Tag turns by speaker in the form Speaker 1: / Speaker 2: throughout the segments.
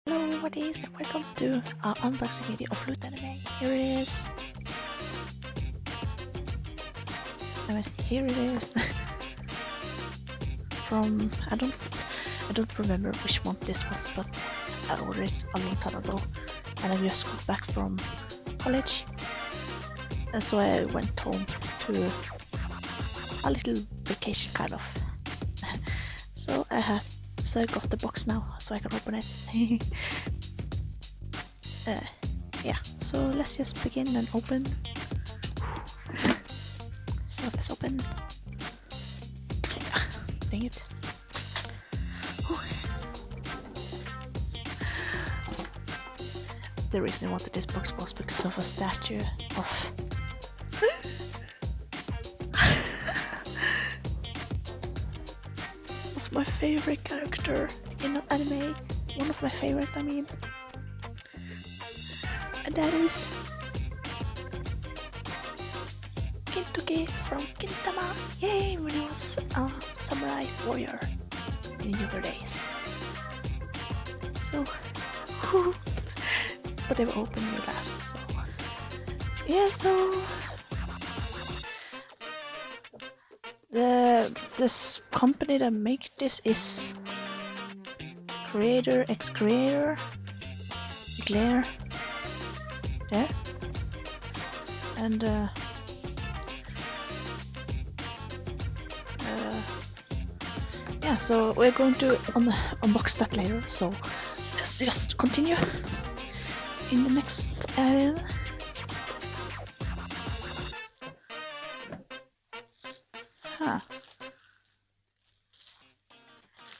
Speaker 1: Hello everybody, and welcome to our unboxing video of Loot Anime. Here it is. Here it is. From I don't remember which month this was, but I ordered it a long time ago, and I just got back from college, and so I went home to a little vacation kind of. So I got the box now, so I can open it. Yeah, so let's just begin and open. So let's open. Dang it. The reason I wanted this box was because of a statue of my favorite character in an anime. One of my favorite, I mean. And that is Kintoki from Gintama. Yay! When he was a samurai warrior in younger days. So, but they will open you last, so yeah. So this company that make this is Creator X Creator Eclair there, and yeah, so we're going to unbox that later, so let's just continue in the next area.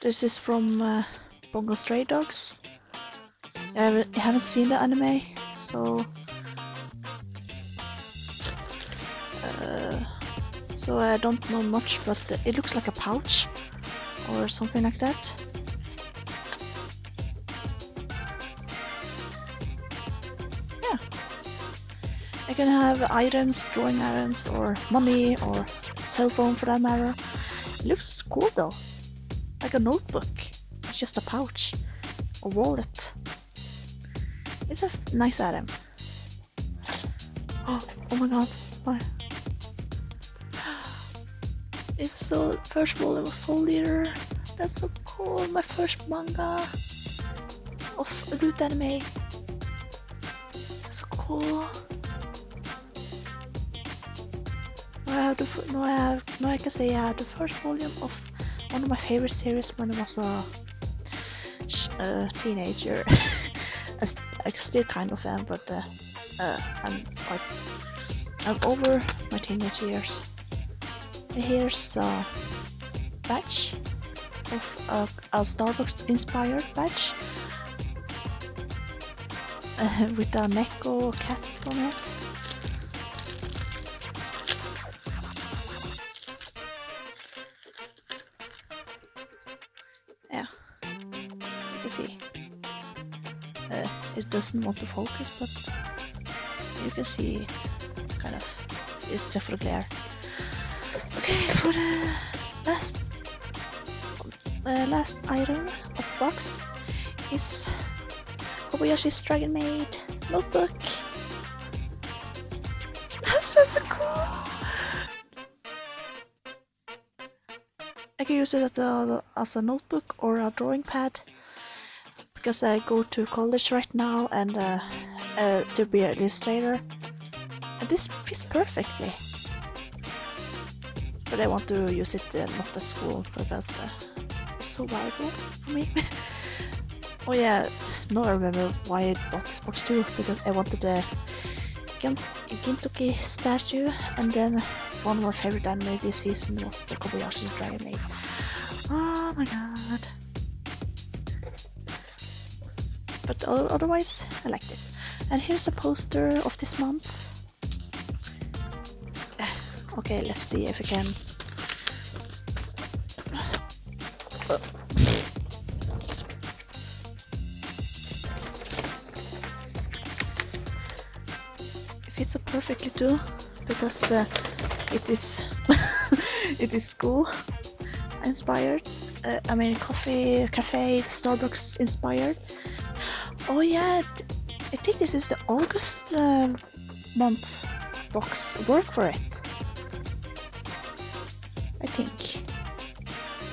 Speaker 1: This is from Bongo Stray Dogs. I haven't seen the anime, so I don't know much, but it looks like a pouch or something like that. Yeah, I can have items, drawing items, or money, or cell phone for that matter. It looks cool though, like a notebook. It's just a pouch, a wallet. It's a nice item. Oh my god, why? It's so first volume of Soul Leader. That's so cool. My first manga of Loot Anime. That's so cool. Now I can say I have the first volume of one of my favorite series when I was a teenager. I still kind of am, but I'm over my teenage years. Here's a badge of a Starbucks inspired badge with a Neko cat on it. Yeah, you can see it doesn't want to focus, but you can see it kind of is for the glare. Okay, for the last item of the box is Kobayashi's Dragon Maid notebook. That's so cool! I can use it as a notebook or a drawing pad, because I go to college right now and to be an illustrator, and this fits perfectly. But I want to use it not at school, because it's so valuable for me. Oh yeah, now I remember why I bought this box too, because I wanted the Gintoki statue, and then one of my favorite anime this season was the Kobayashi's Dragon Maid. Oh my god. But otherwise, I liked it. And here's a poster of this month. Okay, let's see if I can. It fits so perfectly too, because it is it is school inspired. I mean, cafe, Starbucks inspired. Oh yeah, I think this is the August month box. Work for it. I think.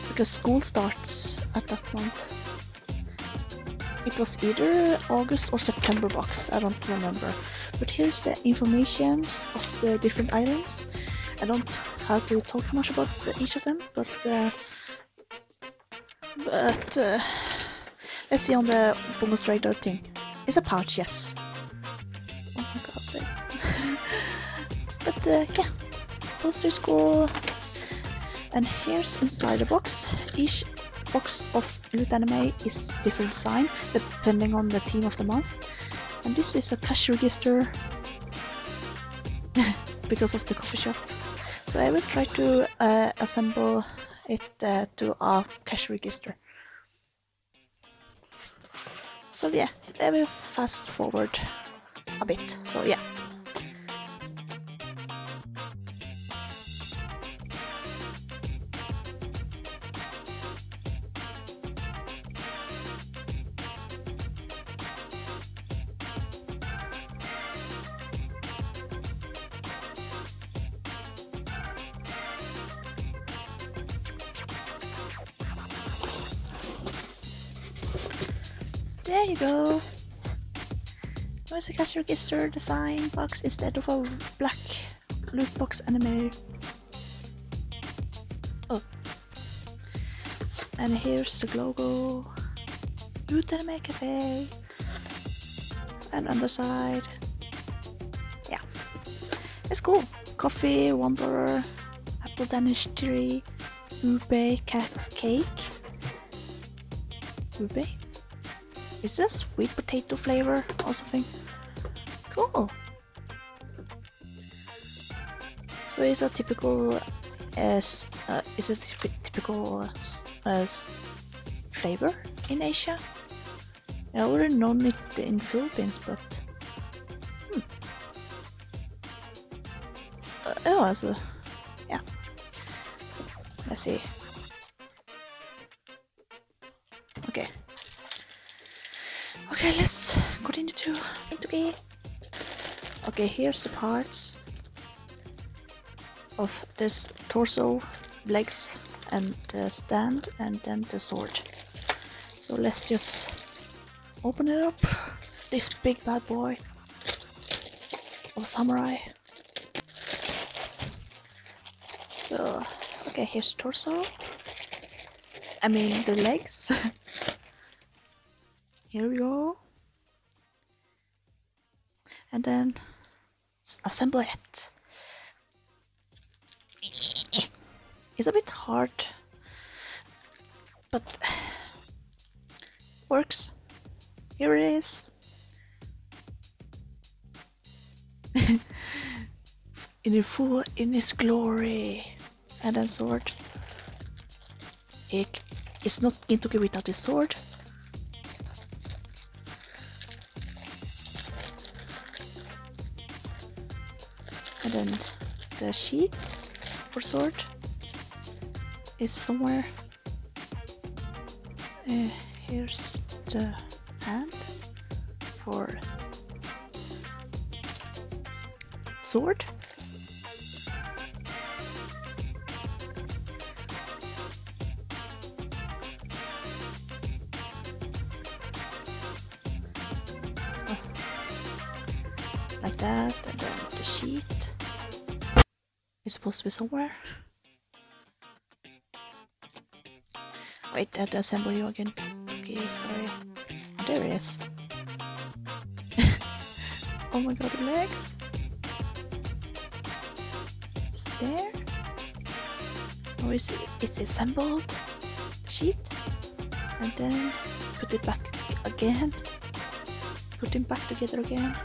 Speaker 1: Because school starts at that month. It was either August or September box, I don't remember. But here's the information of the different items. I don't have to talk much about each of them, but let's see on the bonus radar thing. It's a pouch, yes. Oh my god. But yeah, poster is cool. And here's inside the box. Each box of Root Anime is different design depending on the theme of the month. And this is a cash register because of the coffee shop. So I will try to assemble it to a cash register. So yeah, I will fast forward a bit. So yeah. There you go. There's a cash register design box instead of a black loot box anime. Oh. And here's the logo. Root Anime Cafe. And underside. Yeah. It's cool. Coffee, $1, apple Danish tree, ube cake. Ube? Is this sweet potato flavor or something? Cool. So it's a typical flavor in Asia. I already known it in Philippines, but oh, also yeah. Let's see. Okay. Okay, let's continue to integrate. Okay, here's the parts of this torso, legs, and the stand, and then the sword. So let's just open it up. This big bad boy of samurai. So, okay, here's the torso. I mean the legs. Here we go. And then assemble it. It's a bit hard, but works. Here it is. in its glory. And then sword. It's not going to go without his sword. And then the sheet for sword is somewhere. Here's the hand for sword. Like that, and then the sheet is supposed to be somewhere. Wait, I had to assemble you again. Okay, sorry. There it is. Oh my god, the legs. It's there. Or is it assembled? The sheet. And then put it back again. Put them back together again.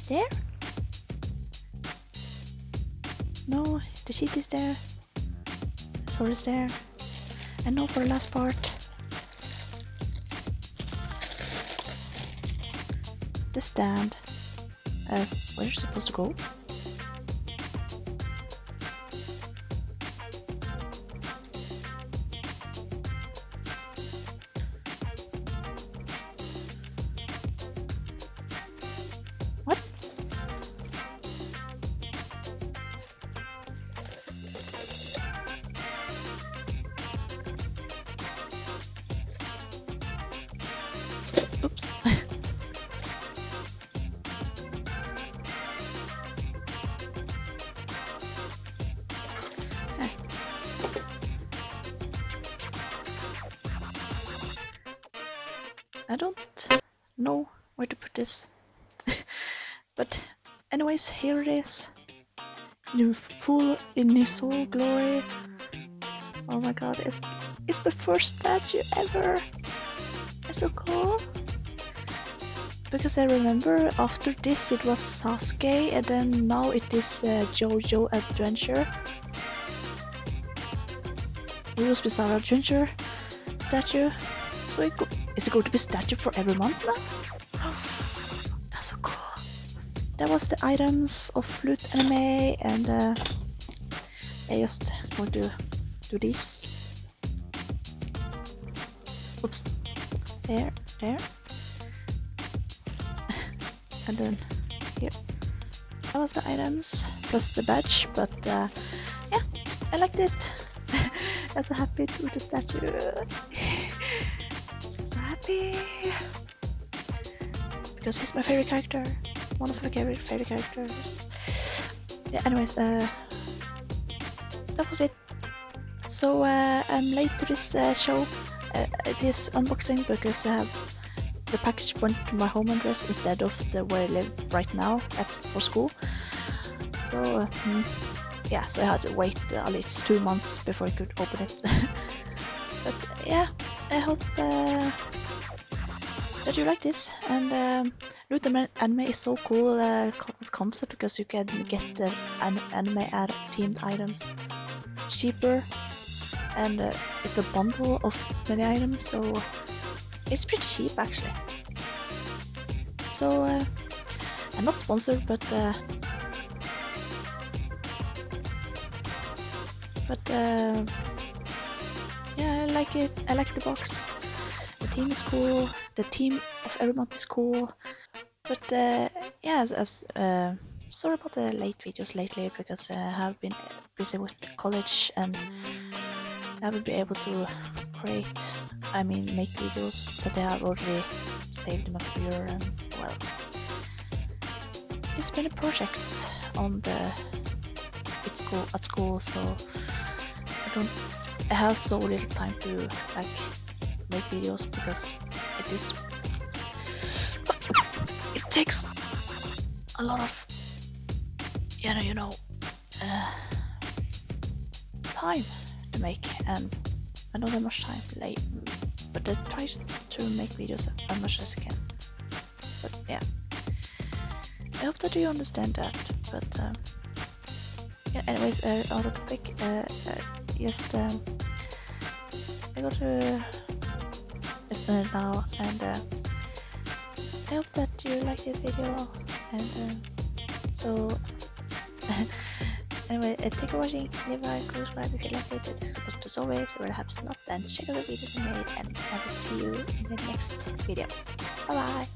Speaker 1: There? No, the sheet is there. The sword is there. And now for the last part. The stand. Where's it supposed to go? I don't know where to put this. But anyways, here it is. In his full glory. Oh my god, it's the first statue ever. It's so cool. Because I remember after this it was Sasuke, and then now it is JoJo Adventure. Jojo's Bizarre Adventure statue. So is it going to be statue for every month now? That's so cool. That was the items of Flute Anime, and I just going to do this. Oops. There. And then here. That was the items plus the badge, but yeah, I liked it. I'm so happy with the statue. So happy because he's my favorite character, one of my favorite characters. Yeah. Anyways, that was it. So I'm late to this show, this unboxing, because the package went to my home address instead of where I live right now for school. So yeah, so I had to wait at least 2 months before I could open it. But yeah, I hope that you like this. And Root Anime is so cool concept, because you can get the anime themed items cheaper, and it's a bundle of many items, so it's pretty cheap actually. So I'm not sponsored, but yeah, I like it. I like the box. The theme is cool. The theme of every month is cool. But yeah, sorry about the late videos lately, because I have been busy with college and I haven't been able to make videos, but I have already saved them up here, and well, it's been projects on at school, so I have so little time to make videos, because it takes a lot of time to make, and I don't have much time late, but I try to make videos as much as I can. But yeah, I hope that you understand that. But yeah, anyways, out of topic. I got to listen now, and I hope that you like this video, and so anyway, thank you for watching. Leave a like, subscribe if you liked it. But as always, if it happens not, then check out the videos I made, and I will see you in the next video. Bye bye.